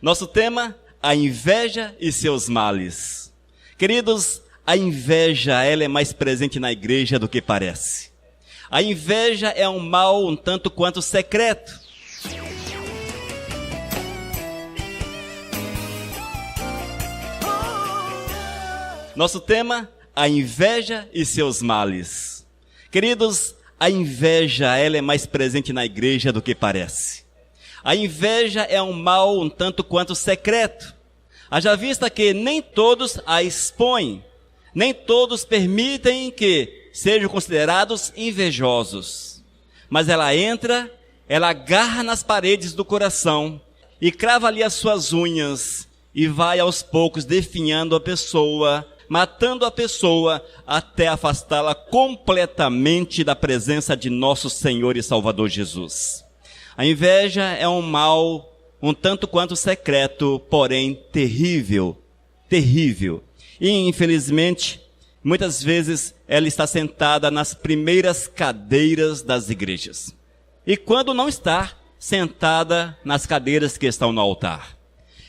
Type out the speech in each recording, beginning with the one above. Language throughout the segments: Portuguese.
Nosso tema, a inveja e seus males. Queridos, a inveja, ela é mais presente na igreja do que parece. A inveja é um mal um tanto quanto secreto. Nosso tema, a inveja e seus males. Queridos, a inveja, ela é mais presente na igreja do que parece. A inveja é um mal um tanto quanto secreto. Haja vista que nem todos a expõem, nem todos permitem que sejam considerados invejosos. Mas ela entra, ela agarra nas paredes do coração e crava ali as suas unhas e vai aos poucos definhando a pessoa, matando a pessoa até afastá-la completamente da presença de nosso Senhor e Salvador Jesus. A inveja é um mal um tanto quanto secreto, porém terrível, terrível. E infelizmente, muitas vezes ela está sentada nas primeiras cadeiras das igrejas. E quando não está, sentada nas cadeiras que estão no altar.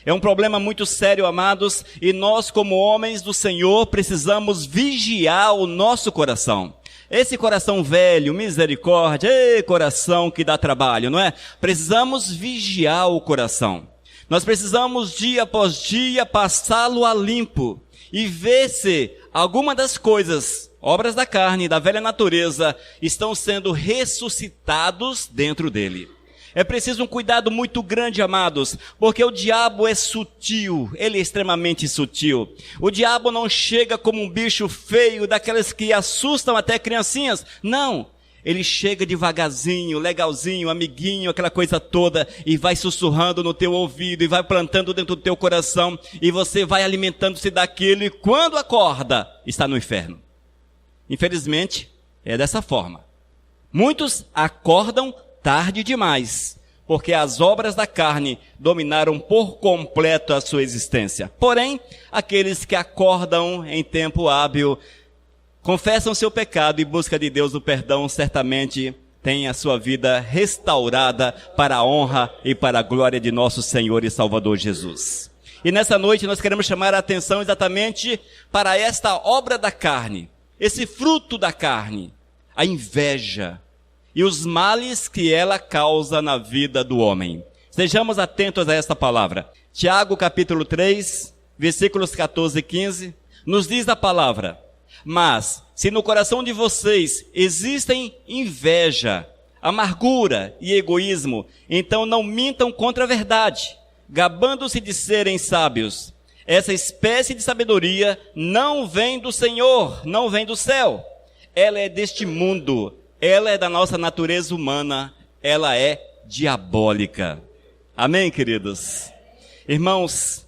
É um problema muito sério, amados, e nós como homens do Senhor precisamos vigiar o nosso coração. Esse coração velho, misericórdia, coração que dá trabalho, não é? Precisamos vigiar o coração. Nós precisamos dia após dia passá-lo a limpo e ver se alguma das coisas, obras da carne, da velha natureza, estão sendo ressuscitados dentro dele. É preciso um cuidado muito grande, amados, porque o diabo é sutil, ele é extremamente sutil. O diabo não chega como um bicho feio, daquelas que assustam até criancinhas. Não, ele chega devagarzinho, legalzinho, amiguinho, aquela coisa toda, e vai sussurrando no teu ouvido, e vai plantando dentro do teu coração, e você vai alimentando-se daquilo, e quando acorda, está no inferno. Infelizmente, é dessa forma. Muitos acordam tarde demais, porque as obras da carne dominaram por completo a sua existência. Porém, aqueles que acordam em tempo hábil, confessam seu pecado e buscam de Deus o perdão, certamente têm a sua vida restaurada para a honra e para a glória de nosso Senhor e Salvador Jesus. E nessa noite nós queremos chamar a atenção exatamente para esta obra da carne, esse fruto da carne, a inveja, e os males que ela causa na vida do homem. Sejamos atentos a esta palavra. Tiago capítulo 3, versículos 14 e 15, nos diz a palavra: mas, se no coração de vocês existem inveja, amargura e egoísmo, então não mintam contra a verdade, gabando-se de serem sábios. Essa espécie de sabedoria não vem do Senhor, não vem do céu. Ela é deste mundo. Ela é da nossa natureza humana, ela é diabólica. Amém, queridos? Irmãos,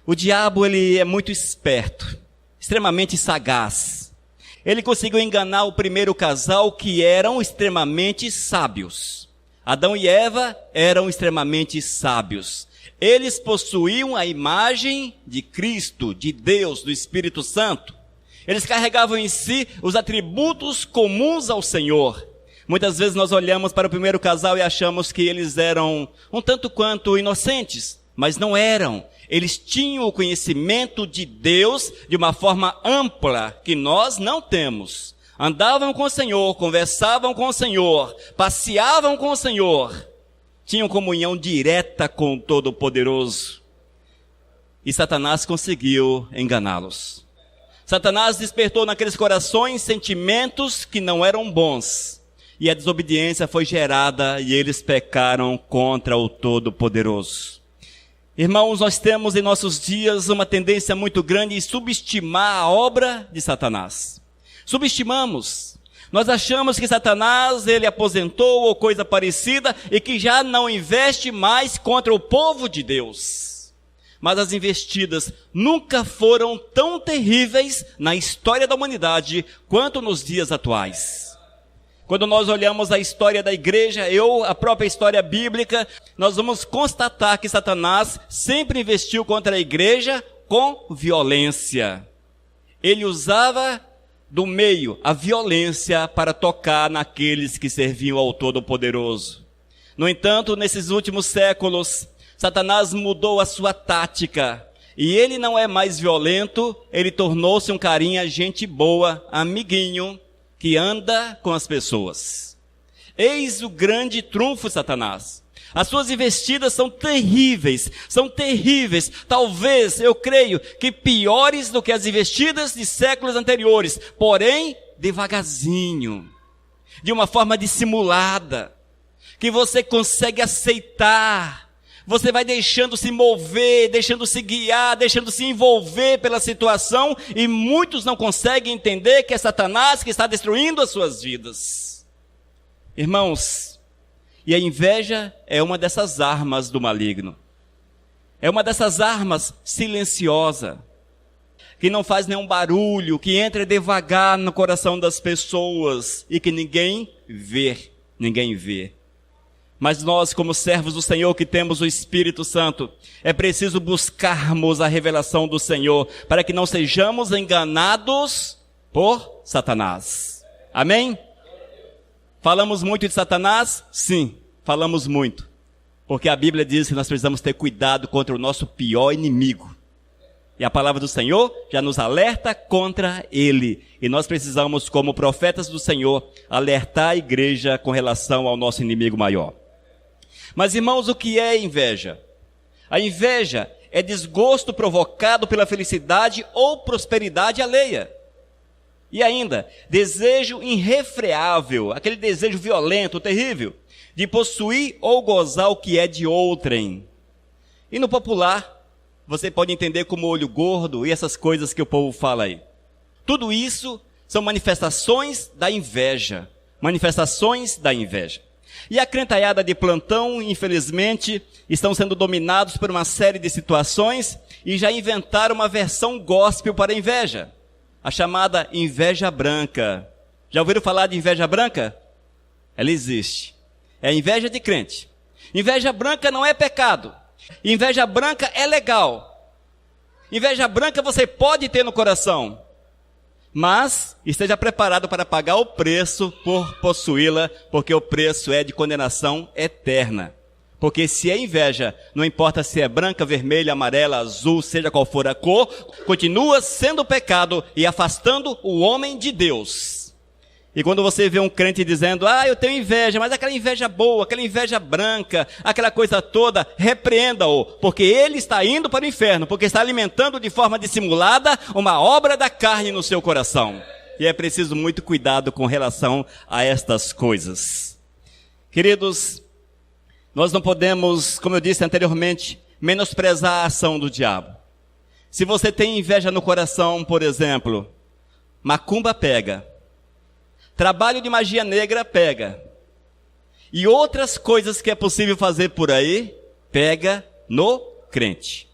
o diabo ele é muito esperto, extremamente sagaz. Ele conseguiu enganar o primeiro casal que eram extremamente sábios. Adão e Eva eram extremamente sábios. Eles possuíam a imagem de Cristo, de Deus, do Espírito Santo. Eles carregavam em si os atributos comuns ao Senhor. Muitas vezes nós olhamos para o primeiro casal e achamos que eles eram um tanto quanto inocentes, mas não eram. Eles tinham o conhecimento de Deus de uma forma ampla que nós não temos. Andavam com o Senhor, conversavam com o Senhor, passeavam com o Senhor. Tinham comunhão direta com o Todo-Poderoso. E Satanás conseguiu enganá-los. Satanás despertou naqueles corações sentimentos que não eram bons. E a desobediência foi gerada e eles pecaram contra o Todo-Poderoso. Irmãos, nós temos em nossos dias uma tendência muito grande em subestimar a obra de Satanás. Subestimamos. Nós achamos que Satanás, ele aposentou ou coisa parecida e que já não investe mais contra o povo de Deus. Mas as investidas nunca foram tão terríveis na história da humanidade quanto nos dias atuais. Quando nós olhamos a história da igreja, a própria história bíblica, nós vamos constatar que Satanás sempre investiu contra a igreja com violência. Ele usava do meio a violência para tocar naqueles que serviam ao Todo-Poderoso. No entanto, nesses últimos séculos, Satanás mudou a sua tática. E ele não é mais violento, ele tornou-se um carinha, gente boa, amiguinho, que anda com as pessoas. Eis o grande trunfo de Satanás. As suas investidas são terríveis, talvez, eu creio, que piores do que as investidas de séculos anteriores, porém, devagarzinho, de uma forma dissimulada, que você consegue aceitar. Você vai deixando se mover, deixando se guiar, deixando se envolver pela situação, e muitos não conseguem entender que é Satanás que está destruindo as suas vidas. Irmãos, e a inveja é uma dessas armas do maligno. É uma dessas armas silenciosa, que não faz nenhum barulho, que entra devagar no coração das pessoas e que ninguém vê. Mas nós, como servos do Senhor, que temos o Espírito Santo, é preciso buscarmos a revelação do Senhor, para que não sejamos enganados por Satanás. Amém? Falamos muito de Satanás? Sim, falamos muito. Porque a Bíblia diz que nós precisamos ter cuidado contra o nosso pior inimigo. E a palavra do Senhor já nos alerta contra ele. E nós precisamos, como profetas do Senhor, alertar a igreja com relação ao nosso inimigo maior. Mas, irmãos, o que é inveja? A inveja é desgosto provocado pela felicidade ou prosperidade alheia. E ainda, desejo irrefreável, aquele desejo violento, terrível, de possuir ou gozar o que é de outrem. E no popular, você pode entender como olho gordo e essas coisas que o povo fala aí. Tudo isso são manifestações da inveja. E a crentaiada de plantão, infelizmente, estão sendo dominados por uma série de situações e já inventaram uma versão gospel para a inveja, a chamada inveja branca. Já ouviram falar de inveja branca? Ela existe. É a inveja de crente. Inveja branca não é pecado. Inveja branca é legal. Inveja branca você pode ter no coração, mas esteja preparado para pagar o preço por possuí-la, porque o preço é de condenação eterna. Porque se é inveja, não importa se é branca, vermelha, amarela, azul, seja qual for a cor, continua sendo pecado e afastando o homem de Deus. E quando você vê um crente dizendo, eu tenho inveja, mas aquela inveja boa, aquela inveja branca, aquela coisa toda, repreenda-o, porque ele está indo para o inferno, porque está alimentando de forma dissimulada uma obra da carne no seu coração. E é preciso muito cuidado com relação a estas coisas. Queridos, nós não podemos, como eu disse anteriormente, menosprezar a ação do diabo. Se você tem inveja no coração, por exemplo, macumba pega. Trabalho de magia negra pega. E outras coisas que é possível fazer por aí, pega no crente.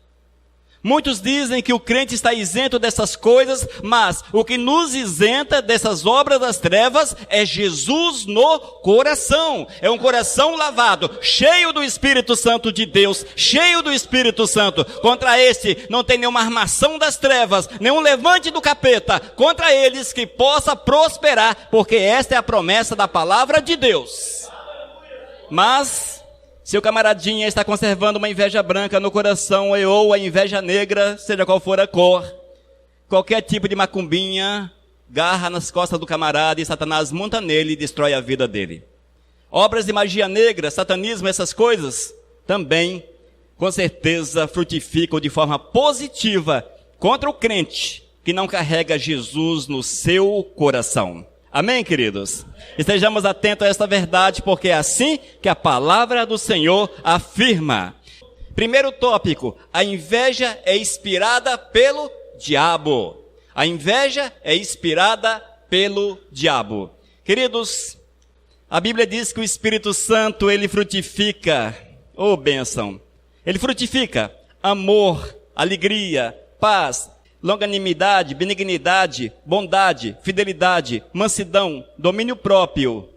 Muitos dizem que o crente está isento dessas coisas, mas o que nos isenta dessas obras das trevas é Jesus no coração. É um coração lavado, cheio do Espírito Santo de Deus, cheio do Espírito Santo. Contra esse não tem nenhuma armação das trevas, nenhum levante do capeta, contra eles que possa prosperar, porque esta é a promessa da palavra de Deus. Mas seu camaradinha está conservando uma inveja branca no coração, ou a inveja negra, seja qual for a cor, qualquer tipo de macumbinha, garra nas costas do camarada e Satanás monta nele e destrói a vida dele. Obras de magia negra, satanismo, essas coisas, também, com certeza, frutificam de forma positiva contra o crente que não carrega Jesus no seu coração. Amém, queridos? Estejamos atentos a esta verdade, porque é assim que a palavra do Senhor afirma. Primeiro tópico, a inveja é inspirada pelo diabo. A inveja é inspirada pelo diabo. Queridos, a Bíblia diz que o Espírito Santo, ele frutifica, bênção, ele frutifica amor, alegria, paz, longanimidade, benignidade, bondade, fidelidade, mansidão, domínio próprio.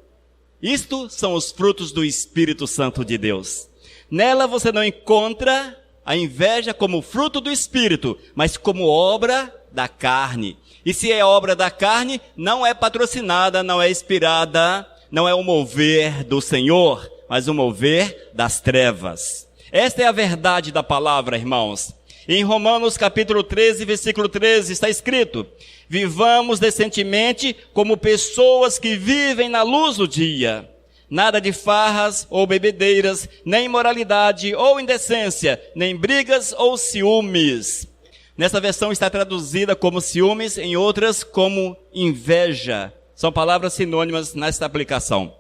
Isto são os frutos do Espírito Santo de Deus. Nela você não encontra a inveja como fruto do Espírito, mas como obra da carne. E se é obra da carne, não é patrocinada, não é inspirada, não é o mover do Senhor, mas o mover das trevas. Esta é a verdade da palavra, irmãos. Em Romanos capítulo 13, versículo 13, está escrito: vivamos decentemente como pessoas que vivem na luz do dia. Nada de farras ou bebedeiras, nem imoralidade ou indecência, nem brigas ou ciúmes. Nessa versão está traduzida como ciúmes, em outras como inveja. São palavras sinônimas nesta aplicação.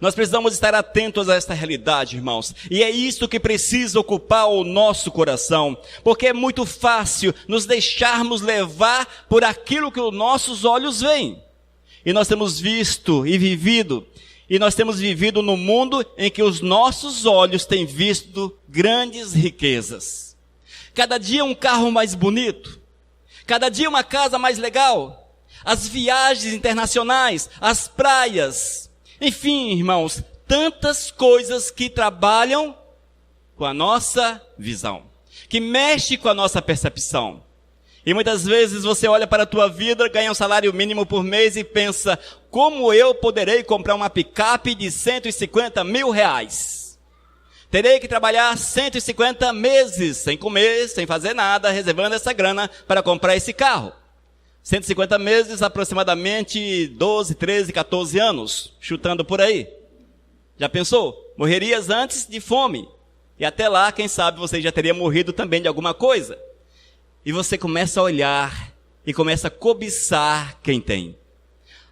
Nós precisamos estar atentos a esta realidade, irmãos. E é isso que precisa ocupar o nosso coração. Porque é muito fácil nos deixarmos levar por aquilo que os nossos olhos veem. E nós temos visto e vivido. E nós temos vivido num mundo em que os nossos olhos têm visto grandes riquezas. Cada dia um carro mais bonito. Cada dia uma casa mais legal. As viagens internacionais, as praias. Enfim, irmãos, tantas coisas que trabalham com a nossa visão, que mexe com a nossa percepção. E muitas vezes você olha para a tua vida, ganha um salário mínimo por mês e pensa: como eu poderei comprar uma picape de 150 mil reais? Terei que trabalhar 150 meses, sem comer, sem fazer nada, reservando essa grana para comprar esse carro. 150 meses, aproximadamente 12, 13, 14 anos, chutando por aí. Já pensou? Morrerias antes de fome. E até lá, quem sabe, você já teria morrido também de alguma coisa. E você começa a olhar e começa a cobiçar quem tem.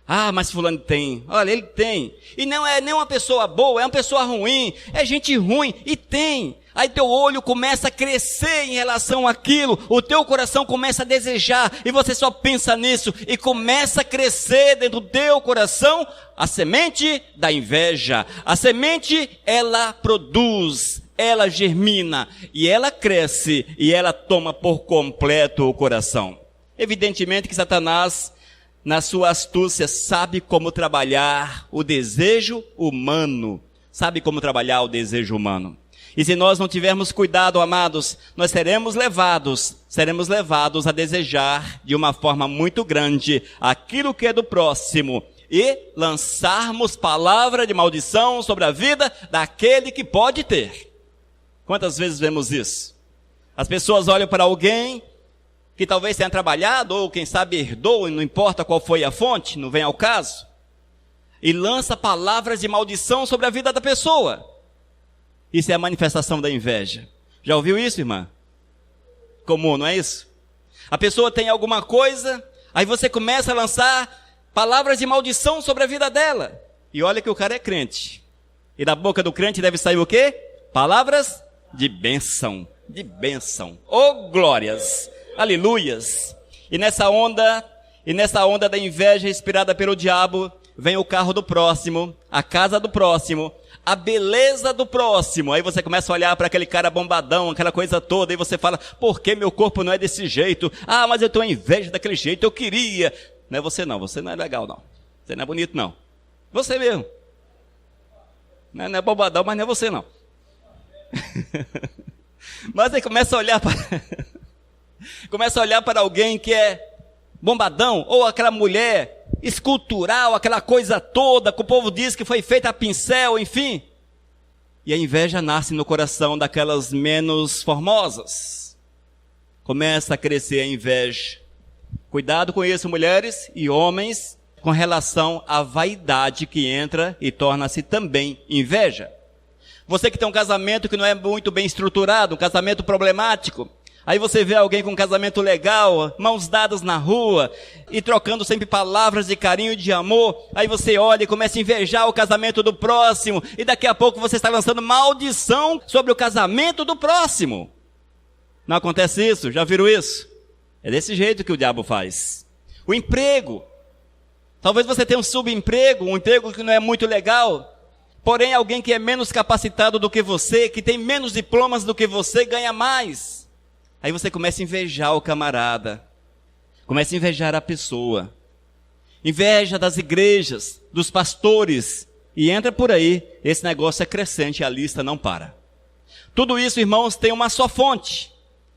Ah, mas fulano tem. Olha, ele tem. E não é nem uma pessoa boa, é uma pessoa ruim. É gente ruim e tem. Aí teu olho começa a crescer em relação àquilo. O teu coração começa a desejar. E você só pensa nisso. E começa a crescer dentro do teu coração a semente da inveja. A semente, ela produz. Ela germina. E ela cresce. E ela toma por completo o coração. Evidentemente que Satanás, na sua astúcia, sabe como trabalhar o desejo humano. Sabe como trabalhar o desejo humano. E se nós não tivermos cuidado, amados, nós seremos levados a desejar de uma forma muito grande aquilo que é do próximo e lançarmos palavra de maldição sobre a vida daquele que pode ter. Quantas vezes vemos isso? As pessoas olham para alguém que talvez tenha trabalhado ou quem sabe herdou, e não importa qual foi a fonte, não vem ao caso, e lança palavras de maldição sobre a vida da pessoa. Isso é a manifestação da inveja. Já ouviu isso, irmã? Comum, não é isso? A pessoa tem alguma coisa, aí você começa a lançar palavras de maldição sobre a vida dela. E olha que o cara é crente. E da boca do crente deve sair o quê? Palavras de bênção. De bênção. Oh, glórias! Aleluias! E nessa onda da inveja inspirada pelo diabo, vem o carro do próximo, a casa do próximo, a beleza do próximo. Aí você começa a olhar para aquele cara bombadão, aquela coisa toda, e você fala: por que meu corpo não é desse jeito? Ah, mas eu tenho inveja daquele jeito, eu queria. Não é você não é legal não. Você não é bonito não. Você mesmo. Não é bombadão, mas não é você não. Mas aí começa a olhar para alguém que é bombadão, ou aquela mulher escultural, aquela coisa toda, que o povo diz que foi feita a pincel, enfim. E a inveja nasce no coração daquelas menos formosas. Começa a crescer a inveja. Cuidado com isso, mulheres e homens, com relação à vaidade que entra e torna-se também inveja. Você que tem um casamento que não é muito bem estruturado, um casamento problemático, aí você vê alguém com um casamento legal, mãos dadas na rua, e trocando sempre palavras de carinho e de amor, aí você olha e começa a invejar o casamento do próximo, e daqui a pouco você está lançando maldição sobre o casamento do próximo. Não acontece isso? Já viram isso? É desse jeito que o diabo faz. O emprego. Talvez você tenha um subemprego, um emprego que não é muito legal, porém alguém que é menos capacitado do que você, que tem menos diplomas do que você, ganha mais. Aí você começa a invejar o camarada, começa a invejar a pessoa, inveja das igrejas, dos pastores, e entra por aí, esse negócio é crescente e a lista não para. Tudo isso, irmãos, tem uma só fonte,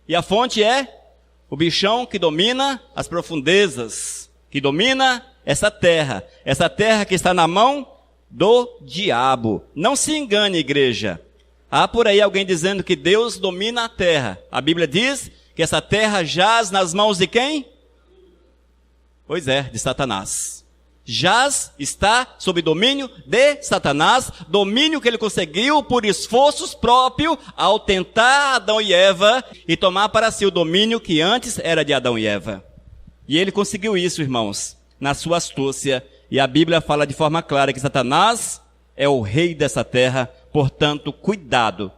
e a fonte é o bichão que domina as profundezas, que domina essa terra que está na mão do diabo. Não se engane, igreja. Há por aí alguém dizendo que Deus domina a terra. A Bíblia diz que essa terra jaz nas mãos de quem? Pois é, de Satanás. Jaz, está sob domínio de Satanás, domínio que ele conseguiu por esforços próprios ao tentar Adão e Eva e tomar para si o domínio que antes era de Adão e Eva. E ele conseguiu isso, irmãos, na sua astúcia. E a Bíblia fala de forma clara que Satanás é o rei dessa terra. Portanto, cuidado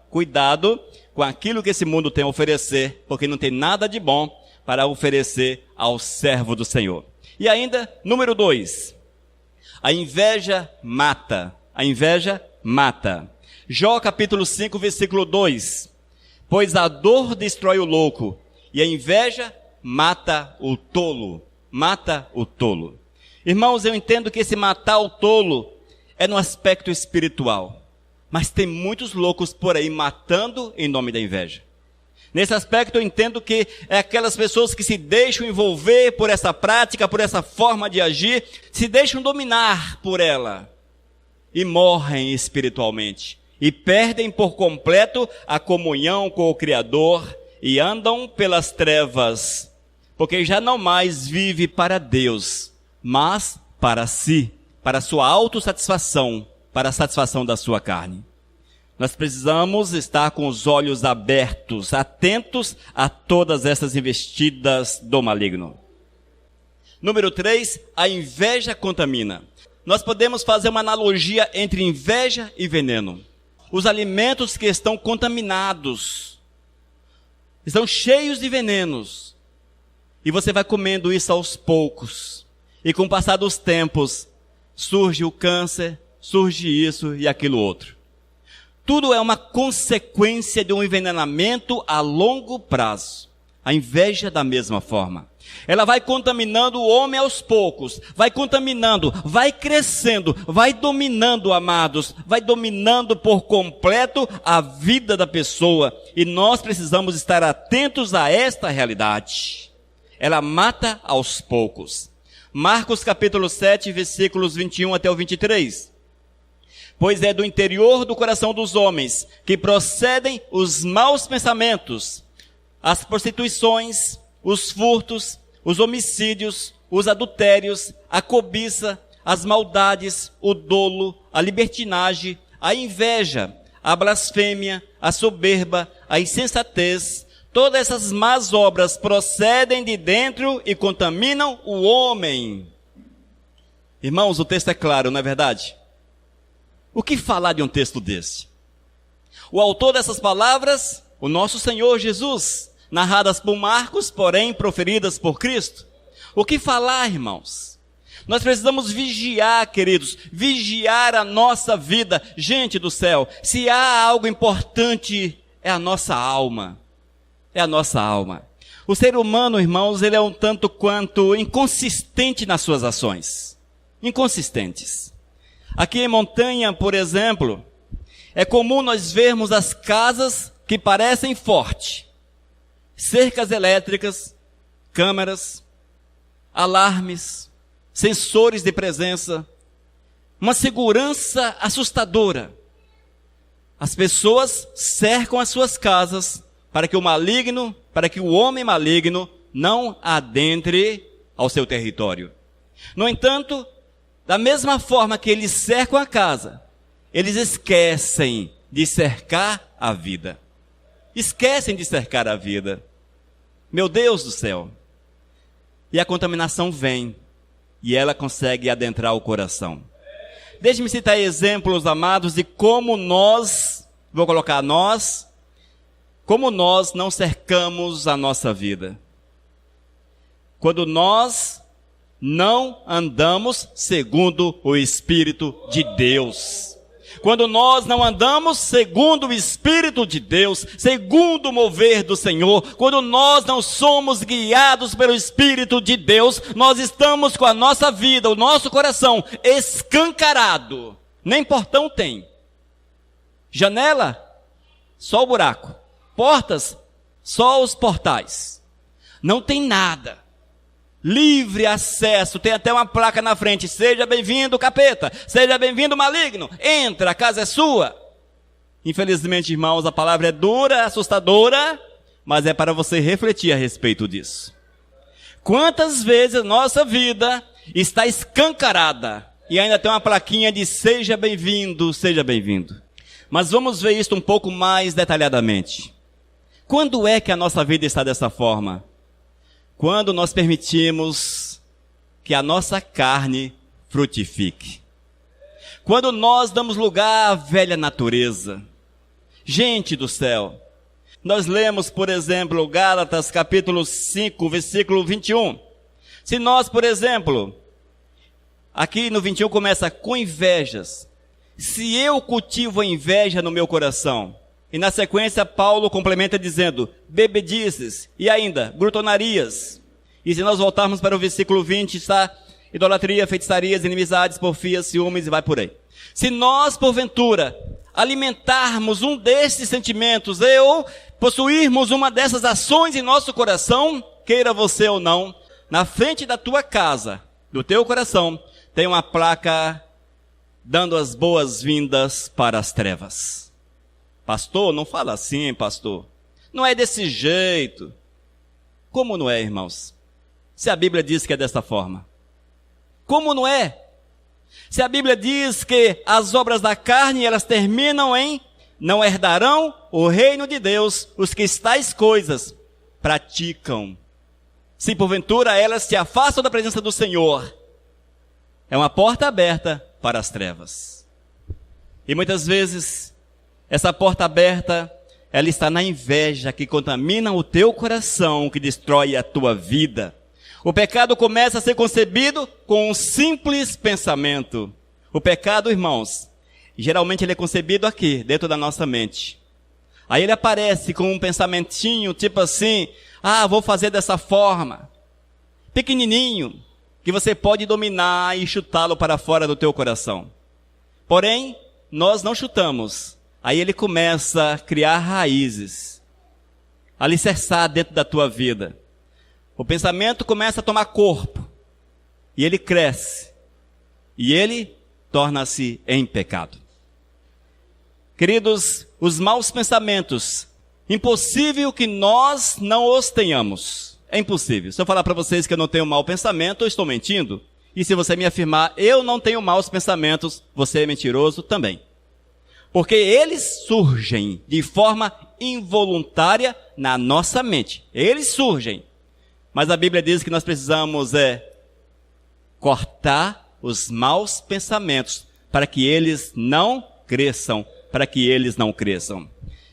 com aquilo que esse mundo tem a oferecer, porque não tem nada de bom para oferecer ao servo do Senhor. E ainda, número 2, a inveja mata. A inveja mata. Jó capítulo 5, versículo 2. Pois a dor destrói o louco, e a inveja mata o tolo. Mata o tolo. Irmãos, eu entendo que esse matar o tolo é no aspecto espiritual. Mas tem muitos loucos por aí matando em nome da inveja. Nesse aspecto eu entendo que é aquelas pessoas que se deixam envolver por essa prática, por essa forma de agir, se deixam dominar por ela e morrem espiritualmente. E perdem por completo a comunhão com o Criador e andam pelas trevas, porque já não mais vive para Deus, mas para si, para a sua autossatisfação, para a satisfação da sua carne. Nós precisamos estar com os olhos abertos, atentos a todas essas investidas do maligno. Número 3, a inveja contamina. Nós podemos fazer uma analogia entre inveja e veneno. Os alimentos que estão contaminados, estão cheios de venenos, e você vai comendo isso aos poucos, e com o passar dos tempos, surge o câncer, surge isso e aquilo outro. Tudo é uma consequência de um envenenamento a longo prazo. A inveja da mesma forma. Ela vai contaminando o homem aos poucos, vai contaminando, vai crescendo, vai dominando, amados, vai dominando por completo a vida da pessoa. E nós precisamos estar atentos a esta realidade. Ela mata aos poucos. Marcos capítulo 7, versículos 21 até o 23. Pois é do interior do coração dos homens que procedem os maus pensamentos, as prostituições, os furtos, os homicídios, os adultérios, a cobiça, as maldades, o dolo, a libertinagem, a inveja, a blasfêmia, a soberba, a insensatez. Todas essas más obras procedem de dentro e contaminam o homem. Irmãos, o texto é claro, não é verdade? O que falar de um texto desse? O autor dessas palavras, o nosso Senhor Jesus, narradas por Marcos, porém proferidas por Cristo. O que falar, irmãos? Nós precisamos vigiar, queridos, vigiar a nossa vida. Gente do céu, se há algo importante, é a nossa alma. É a nossa alma. O ser humano, irmãos, ele é um tanto quanto inconsistente nas suas ações. Inconsistentes. Aqui em Montanha, por exemplo, é comum nós vermos as casas que parecem fortes. Cercas elétricas, câmeras, alarmes, sensores de presença, uma segurança assustadora. As pessoas cercam as suas casas para que o homem maligno não adentre ao seu território. No entanto, da mesma forma que eles cercam a casa, eles esquecem de cercar a vida. Esquecem de cercar a vida. Meu Deus do céu. E a contaminação vem, e ela consegue adentrar o coração. Deixe-me citar exemplos, amados, de como nós, como nós não cercamos a nossa vida. Quando nós não andamos segundo o Espírito de Deus. Quando nós não andamos segundo o Espírito de Deus, segundo o mover do Senhor, quando nós não somos guiados pelo Espírito de Deus, nós estamos com a nossa vida, o nosso coração escancarado. Nem portão tem. Janela, só o buraco. Portas, só os portais. Não tem nada. Livre acesso, tem até uma placa na frente, seja bem-vindo capeta, seja bem-vindo maligno, entra, a casa é sua. Infelizmente, irmãos, a palavra é dura, assustadora, mas é para você refletir a respeito disso. Quantas vezes a nossa vida está escancarada e ainda tem uma plaquinha de seja bem-vindo, seja bem-vindo. Mas vamos ver isso um pouco mais detalhadamente. Quando é que a nossa vida está dessa forma? Quando nós permitimos que a nossa carne frutifique. Quando nós damos lugar à velha natureza. Gente do céu, nós lemos, por exemplo, Gálatas capítulo 5, versículo 21. Se nós, por exemplo, aqui no 21 começa com invejas. Se eu cultivo a inveja no meu coração, e na sequência Paulo complementa dizendo, bebedices, e ainda, glutonarias. E se nós voltarmos para o versículo 20, está idolatria, feitiçarias, inimizades, porfias, ciúmes e vai por aí. Se nós, porventura, alimentarmos um desses sentimentos, ou possuirmos uma dessas ações em nosso coração, queira você ou não, na frente da tua casa, do teu coração, tem uma placa dando as boas-vindas para as trevas. Pastor, não fala assim, pastor. Não é desse jeito. Como não é, irmãos? Se a Bíblia diz que é dessa forma. Como não é? Se a Bíblia diz que as obras da carne, elas terminam em não herdarão o reino de Deus os que tais coisas praticam. Se porventura elas se afastam da presença do Senhor, é uma porta aberta para as trevas. E muitas vezes, essa porta aberta, ela está na inveja que contamina o teu coração, que destrói a tua vida. O pecado começa a ser concebido com um simples pensamento. O pecado, irmãos, geralmente ele é concebido aqui, dentro da nossa mente. Aí ele aparece com um pensamentinho, tipo assim, vou fazer dessa forma. Pequenininho, que você pode dominar e chutá-lo para fora do teu coração. Porém, nós não chutamos. Aí ele começa a criar raízes, alicerçar dentro da tua vida. O pensamento começa a tomar corpo, e ele cresce, e ele torna-se em pecado. Queridos, os maus pensamentos, impossível que nós não os tenhamos. É impossível. Se eu falar para vocês que eu não tenho mau pensamento, eu estou mentindo. E se você me afirmar, eu não tenho maus pensamentos, você é mentiroso também. Porque eles surgem de forma involuntária na nossa mente. Eles surgem. Mas a Bíblia diz que nós precisamos cortar os maus pensamentos para que eles não cresçam, para que eles não cresçam.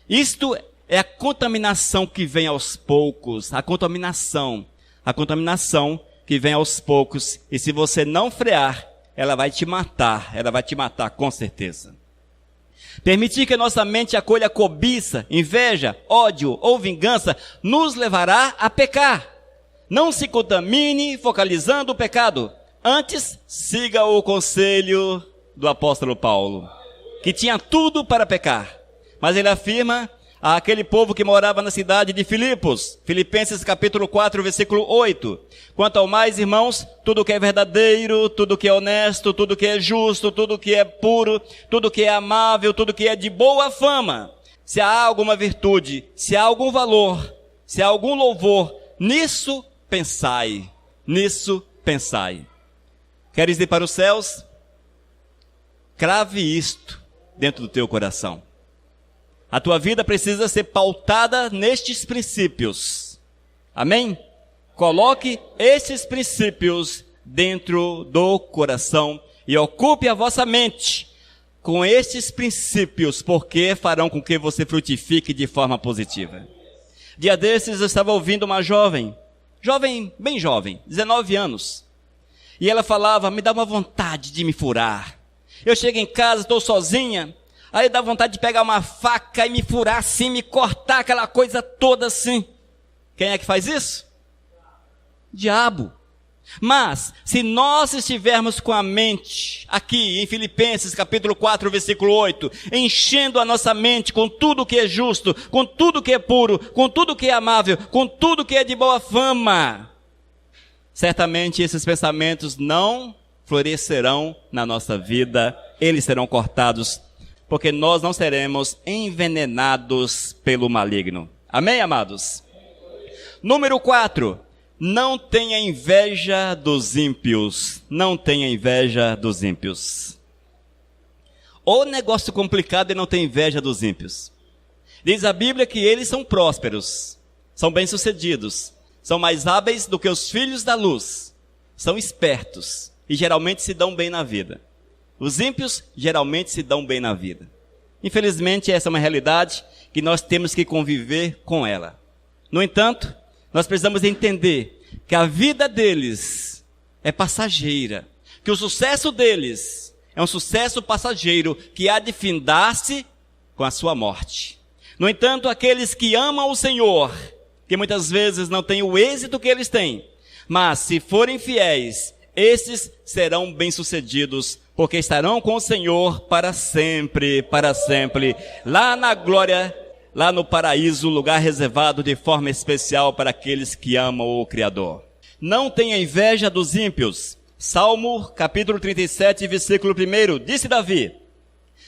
Isto é a contaminação que vem aos poucos, a contaminação que vem aos poucos, e se você não frear, ela vai te matar com certeza. Permitir que a nossa mente acolha cobiça, inveja, ódio ou vingança, nos levará a pecar. Não se contamine focalizando o pecado. Antes, siga o conselho do apóstolo Paulo, que tinha tudo para pecar. Mas ele afirma àquele povo que morava na cidade de Filipos, Filipenses capítulo 4, versículo 8. Quanto ao mais, irmãos, tudo que é verdadeiro, tudo que é honesto, tudo que é justo, tudo que é puro, tudo que é amável, tudo que é de boa fama. Se há alguma virtude, se há algum valor, se há algum louvor, nisso pensai. Queres ir para os céus? Crave isto dentro do teu coração. A tua vida precisa ser pautada nestes princípios. Amém? Coloque esses princípios dentro do coração e ocupe a vossa mente com estes princípios, porque farão com que você frutifique de forma positiva. Dia desses eu estava ouvindo uma bem jovem, 19 anos. E ela falava, me dá uma vontade de me furar. Eu chego em casa, estou sozinha, aí dá vontade de pegar uma faca e me furar assim, me cortar aquela coisa toda assim. Quem é que faz isso? Diabo. Mas, se nós estivermos com a mente, aqui em Filipenses capítulo 4, versículo 8, enchendo a nossa mente com tudo que é justo, com tudo que é puro, com tudo que é amável, com tudo que é de boa fama, certamente esses pensamentos não florescerão na nossa vida, eles serão cortados porque nós não seremos envenenados pelo maligno. Amém, amados? Número 4, não tenha inveja dos ímpios. Não tenha inveja dos ímpios. O negócio complicado é não ter inveja dos ímpios. Diz a Bíblia que eles são prósperos, são bem-sucedidos, são mais hábeis do que os filhos da luz, são espertos e geralmente se dão bem na vida. Os ímpios geralmente se dão bem na vida. Infelizmente, essa é uma realidade que nós temos que conviver com ela. No entanto, nós precisamos entender que a vida deles é passageira, que o sucesso deles é um sucesso passageiro que há de findar-se com a sua morte. No entanto, aqueles que amam o Senhor, que muitas vezes não têm o êxito que eles têm, mas se forem fiéis, esses serão bem-sucedidos, porque estarão com o Senhor para sempre, lá na glória, lá no paraíso, lugar reservado de forma especial para aqueles que amam o Criador. Não tenha inveja dos ímpios. Salmo capítulo 37, versículo 1, disse Davi: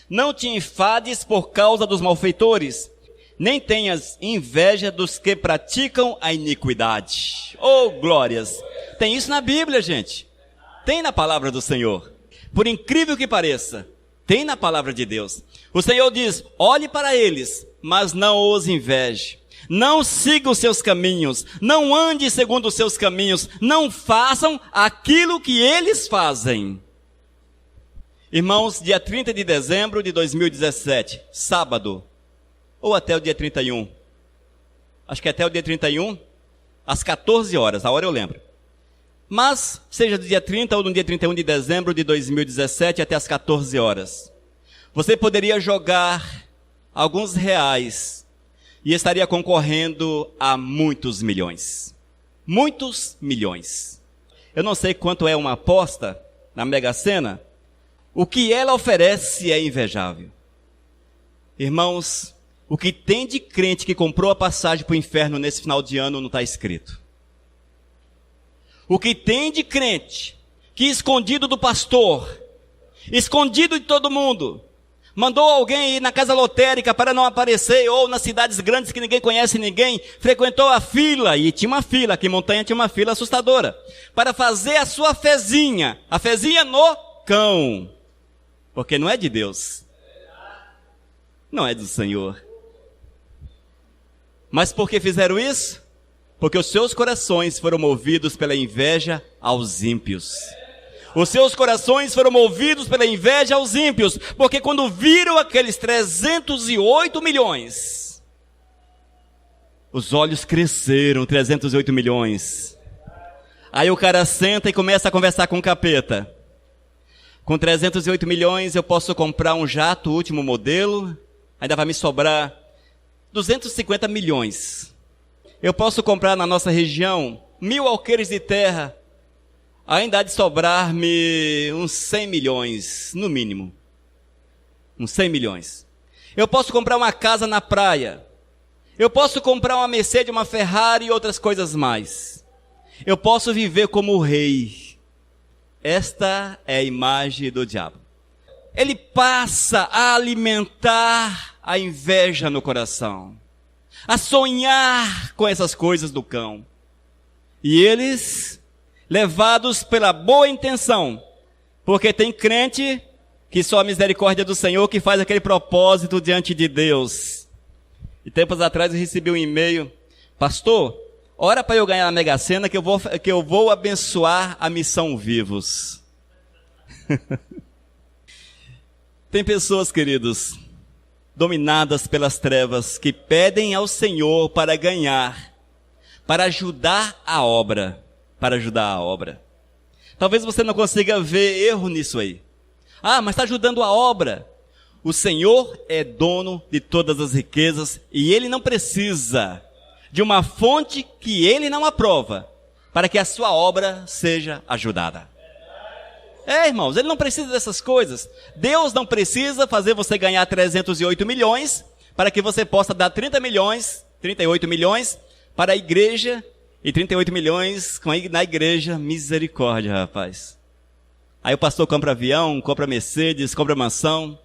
não te enfades por causa dos malfeitores, nem tenhas inveja dos que praticam a iniquidade. Oh, glórias! Tem isso na Bíblia, gente. Tem na palavra do Senhor. Por incrível que pareça, tem na palavra de Deus. O Senhor diz: olhe para eles, mas não os inveje. Não siga os seus caminhos, não ande segundo os seus caminhos, não façam aquilo que eles fazem. Irmãos, dia 30 de dezembro de 2017, sábado, ou até o dia 31, acho que até o dia 31, às 14 horas, a hora eu lembro. Mas, seja do dia 30 ou no dia 31 de dezembro de 2017 até às 14 horas, você poderia jogar alguns reais e estaria concorrendo a muitos milhões. Muitos milhões. Eu não sei quanto é uma aposta na Mega Sena. O que ela oferece é invejável. Irmãos, o que tem de crente que comprou a passagem para o inferno nesse final de ano não está escrito. O que tem de crente que escondido do pastor, escondido de todo mundo, mandou alguém ir na casa lotérica para não aparecer, ou nas cidades grandes que ninguém conhece ninguém, frequentou a fila, e tinha uma fila, aqui em Montanha tinha uma fila assustadora, para fazer a sua fezinha, a fezinha no cão, porque não é de Deus, não é do Senhor. Mas por que fizeram isso? Porque os seus corações foram movidos pela inveja aos ímpios. Os seus corações foram movidos pela inveja aos ímpios, porque quando viram aqueles 308 milhões, os olhos cresceram, 308 milhões. Aí o cara senta e começa a conversar com o capeta. Com 308 milhões eu posso comprar um jato último modelo, ainda vai me sobrar 250 milhões. Eu posso comprar na nossa região 1000 alqueires de terra, ainda há de sobrar-me uns 100 milhões, no mínimo. Uns 100 milhões. Eu posso comprar uma casa na praia. Eu posso comprar uma Mercedes, uma Ferrari e outras coisas mais. Eu posso viver como rei. Esta é a imagem do diabo. Ele passa a alimentar a inveja no coração, a sonhar com essas coisas do cão. E eles, levados pela boa intenção, porque tem crente que só a misericórdia do Senhor que faz aquele propósito diante de Deus. E tempos atrás eu recebi um e-mail: pastor, ora para eu ganhar a Mega Sena que eu vou abençoar a Missão Vivos. Tem pessoas, queridos, dominadas pelas trevas, que pedem ao Senhor para ganhar, para ajudar a obra. Talvez você não consiga ver erro nisso aí. Ah, mas está ajudando a obra. O Senhor é dono de todas as riquezas e Ele não precisa de uma fonte que Ele não aprova para que a sua obra seja ajudada. Irmãos, Ele não precisa dessas coisas. Deus não precisa fazer você ganhar 308 milhões para que você possa dar 30 milhões, 38 milhões para a igreja e 38 milhões na igreja. Misericórdia, rapaz. Aí o pastor compra avião, compra Mercedes, compra mansão.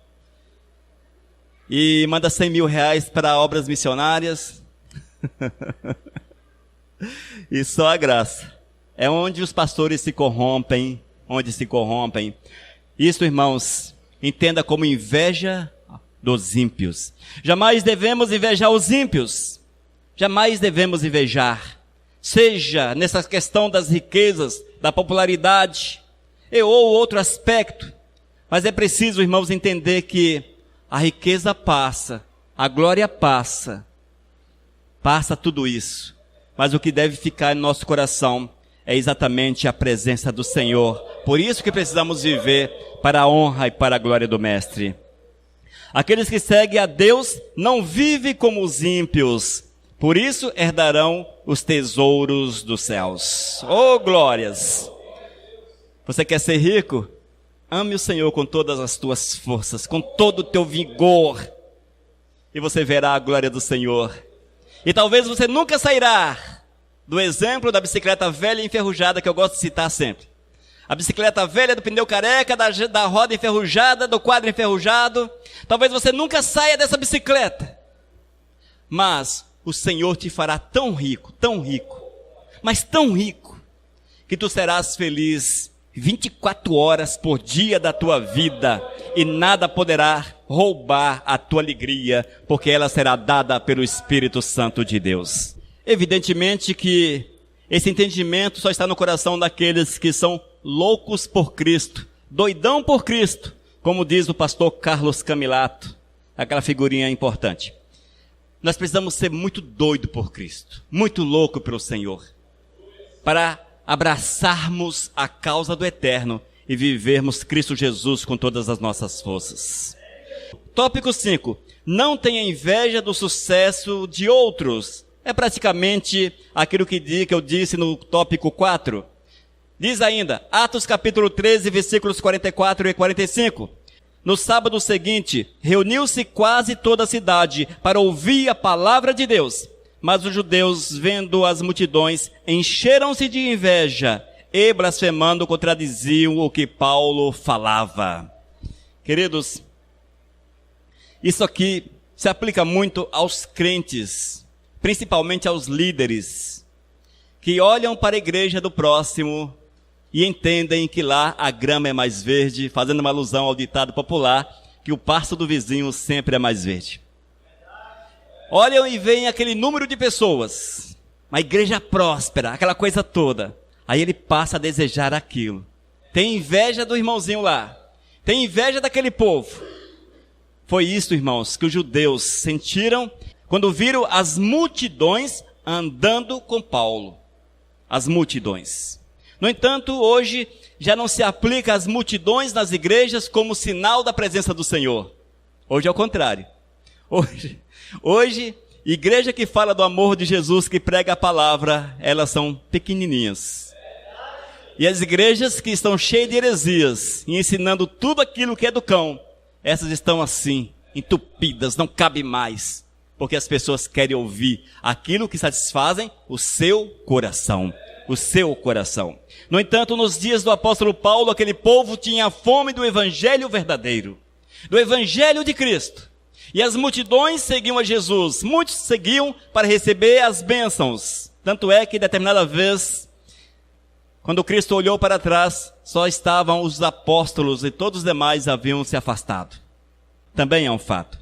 e manda 100 mil reais para obras missionárias. E só a graça. É onde os pastores se corrompem, Isso, irmãos, entenda como inveja dos ímpios. Jamais devemos invejar os ímpios. Jamais devemos invejar. Seja nessa questão das riquezas, da popularidade, ou outro aspecto. Mas é preciso, irmãos, entender que a riqueza passa, a glória passa tudo isso. Mas o que deve ficar em nosso coração é exatamente a presença do Senhor. Por isso que precisamos viver para a honra e para a glória do Mestre. Aqueles que seguem a Deus não vivem como os ímpios, por isso herdarão os tesouros dos céus. Oh, glórias! Você quer ser rico? Ame o Senhor com todas as tuas forças, com todo o teu vigor, e você verá a glória do Senhor. E talvez você nunca sairá do exemplo da bicicleta velha e enferrujada, que eu gosto de citar sempre. A bicicleta velha do pneu careca, da roda enferrujada, do quadro enferrujado. Talvez você nunca saia dessa bicicleta. Mas o Senhor te fará tão rico, mas tão rico, que tu serás feliz 24 horas por dia da tua vida, e nada poderá roubar a tua alegria, porque ela será dada pelo Espírito Santo de Deus. Evidentemente que esse entendimento só está no coração daqueles que são loucos por Cristo, doidão por Cristo, como diz o pastor Carlos Camilato, aquela figurinha importante. Nós precisamos ser muito doido por Cristo, muito louco pelo Senhor, para abraçarmos a causa do eterno e vivermos Cristo Jesus com todas as nossas forças. Tópico 5. Não tenha inveja do sucesso de outros. É praticamente aquilo que eu disse no tópico 4. Diz ainda, Atos capítulo 13, versículos 44 e 45. No sábado seguinte, reuniu-se quase toda a cidade para ouvir a palavra de Deus. Mas os judeus, vendo as multidões, encheram-se de inveja e, blasfemando, contradiziam o que Paulo falava. Queridos, isso aqui se aplica muito aos crentes, principalmente aos líderes, que olham para a igreja do próximo e entendem que lá a grama é mais verde, fazendo uma alusão ao ditado popular, que o pasto do vizinho sempre é mais verde. Olham e veem aquele número de pessoas, uma igreja próspera, aquela coisa toda. Aí ele passa a desejar aquilo. Tem inveja do irmãozinho lá. Tem inveja daquele povo. Foi isso, irmãos, que os judeus sentiram quando viram as multidões andando com Paulo. As multidões. No entanto, hoje já não se aplica as multidões nas igrejas como sinal da presença do Senhor. Hoje é o contrário. Hoje, igreja que fala do amor de Jesus, que prega a palavra, elas são pequenininhas. E as igrejas que estão cheias de heresias e ensinando tudo aquilo que é do cão, essas estão assim, entupidas, não cabe mais, porque as pessoas querem ouvir aquilo que satisfazem o seu coração. O seu coração. No entanto, nos dias do apóstolo Paulo, aquele povo tinha fome do evangelho verdadeiro, do evangelho de Cristo. E as multidões seguiam a Jesus. Muitos seguiam para receber as bênçãos. Tanto é que, determinada vez, quando Cristo olhou para trás, só estavam os apóstolos e todos os demais haviam se afastado. Também é um fato.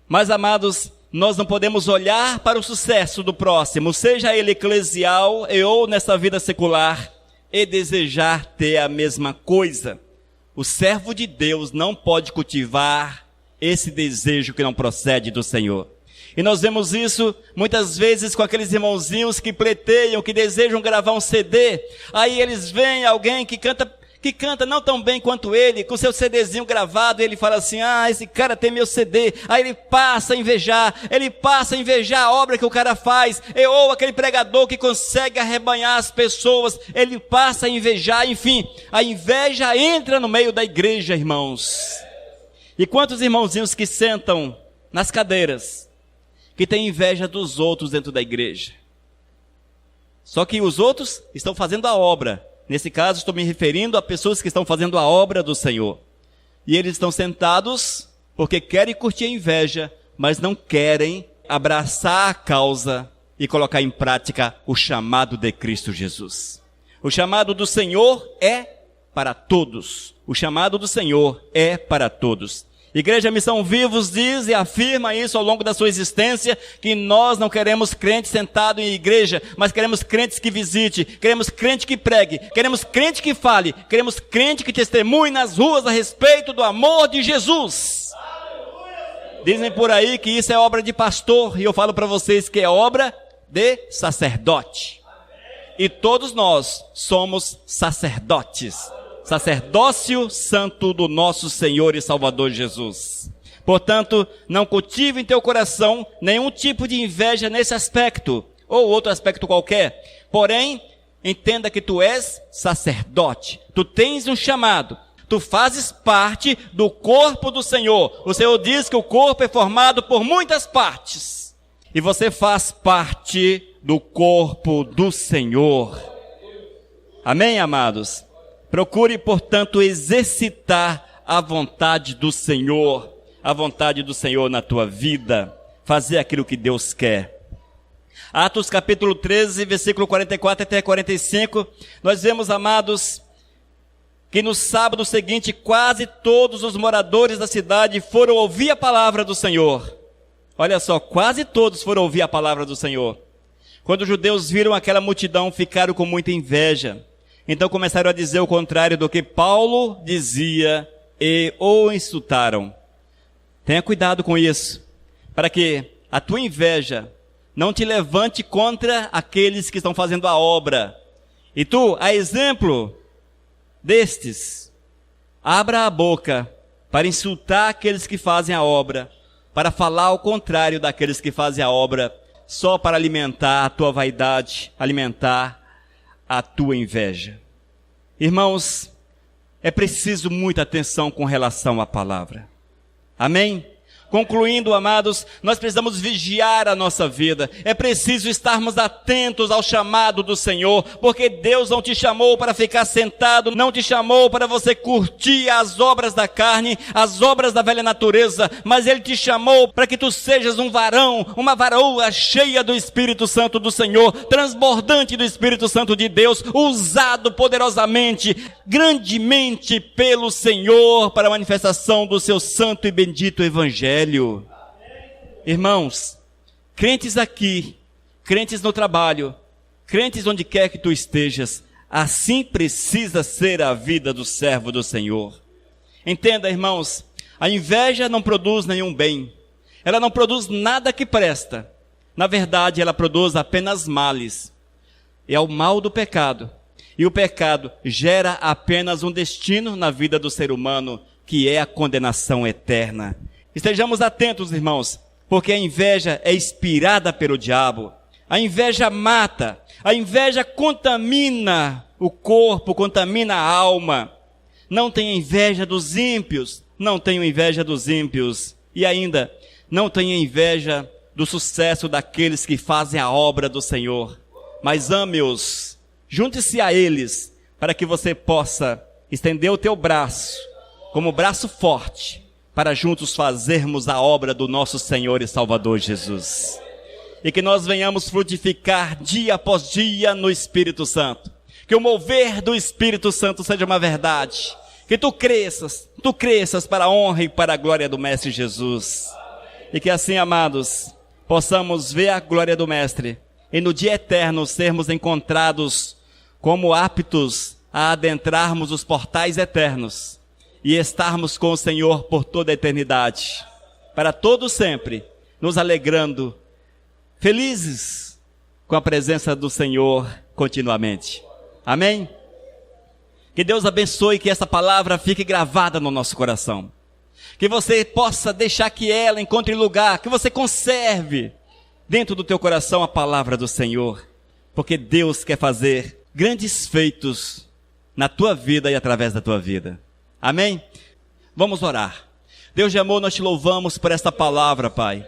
Mas, amados, nós não podemos olhar para o sucesso do próximo, seja ele eclesial ou nessa vida secular, e desejar ter a mesma coisa. O servo de Deus não pode cultivar esse desejo que não procede do Senhor. E nós vemos isso muitas vezes com aqueles irmãozinhos que preteiam, que desejam gravar um CD. Aí eles veem alguém que canta não tão bem quanto ele, com seu CDzinho gravado, e ele fala assim, esse cara tem meu CD. Aí ele passa a invejar a obra que o cara faz, ou aquele pregador que consegue arrebanhar as pessoas, ele passa a invejar, enfim, a inveja entra no meio da igreja, irmãos. E quantos irmãozinhos que sentam nas cadeiras, que têm inveja dos outros dentro da igreja. Só que os outros estão fazendo a obra. Nesse caso, estou me referindo a pessoas que estão fazendo a obra do Senhor. E eles estão sentados porque querem curtir a inveja, mas não querem abraçar a causa e colocar em prática o chamado de Cristo Jesus. O chamado do Senhor é para todos. O chamado do Senhor é para todos. Igreja Missão Vivos diz e afirma isso ao longo da sua existência, que nós não queremos crente sentado em igreja, mas queremos crentes que visite, queremos crente que pregue, queremos crente que fale, queremos crente que testemunhe nas ruas a respeito do amor de Jesus. Dizem por aí que isso é obra de pastor, e eu falo para vocês que é obra de sacerdote. E todos nós somos sacerdotes. Sacerdócio santo do nosso Senhor e Salvador Jesus. Portanto, não cultive em teu coração nenhum tipo de inveja nesse aspecto, ou outro aspecto qualquer. Porém, entenda que tu és sacerdote. Tu tens um chamado. Tu fazes parte do corpo do Senhor. O Senhor diz que o corpo é formado por muitas partes. E você faz parte do corpo do Senhor. Amém, amados? Procure, portanto, exercitar a vontade do Senhor na tua vida, fazer aquilo que Deus quer. Atos capítulo 13, versículo 44 até 45, nós vemos, amados, que no sábado seguinte quase todos os moradores da cidade foram ouvir a palavra do Senhor. Olha só, quase todos foram ouvir a palavra do Senhor. Quando os judeus viram aquela multidão, ficaram com muita inveja. Então começaram a dizer o contrário do que Paulo dizia e o insultaram. Tenha cuidado com isso, para que a tua inveja não te levante contra aqueles que estão fazendo a obra. E tu, a exemplo destes, abra a boca para insultar aqueles que fazem a obra, para falar ao contrário daqueles que fazem a obra, só para alimentar a tua vaidade, alimentar a tua inveja. Irmãos, é preciso muita atenção com relação à palavra. Amém? Concluindo, amados, nós precisamos vigiar a nossa vida. É preciso estarmos atentos ao chamado do Senhor, porque Deus não te chamou para ficar sentado, não te chamou para você curtir as obras da carne, as obras da velha natureza, mas Ele te chamou para que tu sejas um varão, uma varoa cheia do Espírito Santo do Senhor, transbordante do Espírito Santo de Deus, usado poderosamente, grandemente pelo Senhor para a manifestação do seu santo e bendito Evangelho. Irmãos, crentes aqui, crentes no trabalho, crentes onde quer que tu estejas, assim precisa ser a vida do servo do Senhor. Entenda, irmãos, a inveja não produz nenhum bem, ela não produz nada que presta. Na verdade, ela produz apenas males. É o mal do pecado. E o pecado gera apenas um destino na vida do ser humano, que é a condenação eterna. Estejamos atentos, irmãos, porque a inveja é inspirada pelo diabo. A inveja mata, a inveja contamina o corpo, contamina a alma. Não tenha inveja dos ímpios, não tenha inveja dos ímpios. E ainda, não tenha inveja do sucesso daqueles que fazem a obra do Senhor. Mas ame-os, junte-se a eles, para que você possa estender o teu braço, como braço forte, para juntos fazermos a obra do nosso Senhor e Salvador Jesus. E que nós venhamos frutificar dia após dia no Espírito Santo. Que o mover do Espírito Santo seja uma verdade. Que tu cresças para a honra e para a glória do Mestre Jesus. E que assim, amados, possamos ver a glória do Mestre. E no dia eterno sermos encontrados como aptos a adentrarmos os portais eternos. E estarmos com o Senhor por toda a eternidade, para todo sempre, nos alegrando, felizes com a presença do Senhor continuamente. Amém? Que Deus abençoe, que essa palavra fique gravada no nosso coração. Que você possa deixar que ela encontre lugar, que você conserve dentro do teu coração a palavra do Senhor. Porque Deus quer fazer grandes feitos na tua vida e através da tua vida. Amém? Vamos orar. Deus de amor, nós te louvamos por esta palavra, Pai.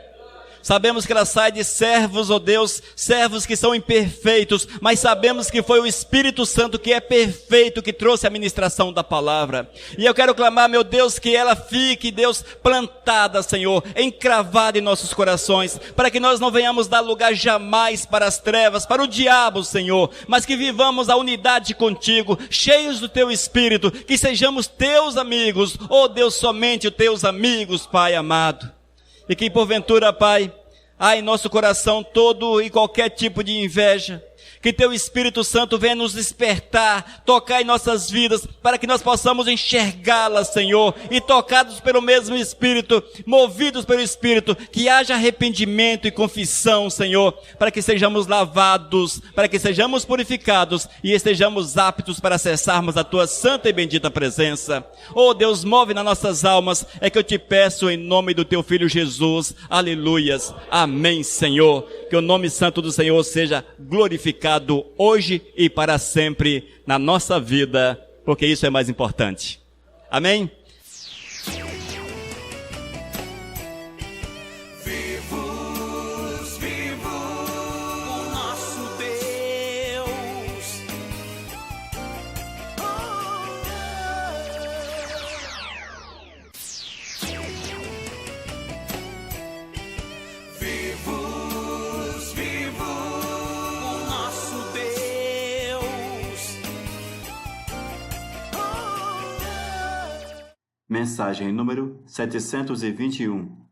Sabemos que ela sai de servos, ó Deus, servos que são imperfeitos, mas sabemos que foi o Espírito Santo que é perfeito, que trouxe a ministração da palavra. E eu quero clamar, meu Deus, que ela fique, Deus, plantada, Senhor, encravada em nossos corações, para que nós não venhamos dar lugar jamais para as trevas, para o diabo, Senhor, mas que vivamos a unidade contigo, cheios do teu Espírito, que sejamos teus amigos, ó Deus, somente os teus amigos, Pai amado. E que porventura, Pai, há em nosso coração todo e qualquer tipo de inveja, que teu Espírito Santo venha nos despertar, tocar em nossas vidas, para que nós possamos enxergá-la, Senhor, e tocados pelo mesmo Espírito, movidos pelo Espírito, que haja arrependimento e confissão, Senhor, para que sejamos lavados, para que sejamos purificados e estejamos aptos para acessarmos a tua santa e bendita presença. Oh Deus, move nas nossas almas, é que eu te peço em nome do teu Filho Jesus. Aleluias. Amém, Senhor. Que o nome santo do Senhor seja glorificado hoje e para sempre na nossa vida, porque isso é mais importante. Amém? Vivos, vivo o nosso Deus. Vivos, vivo o nosso Deus. Mensagem número 721.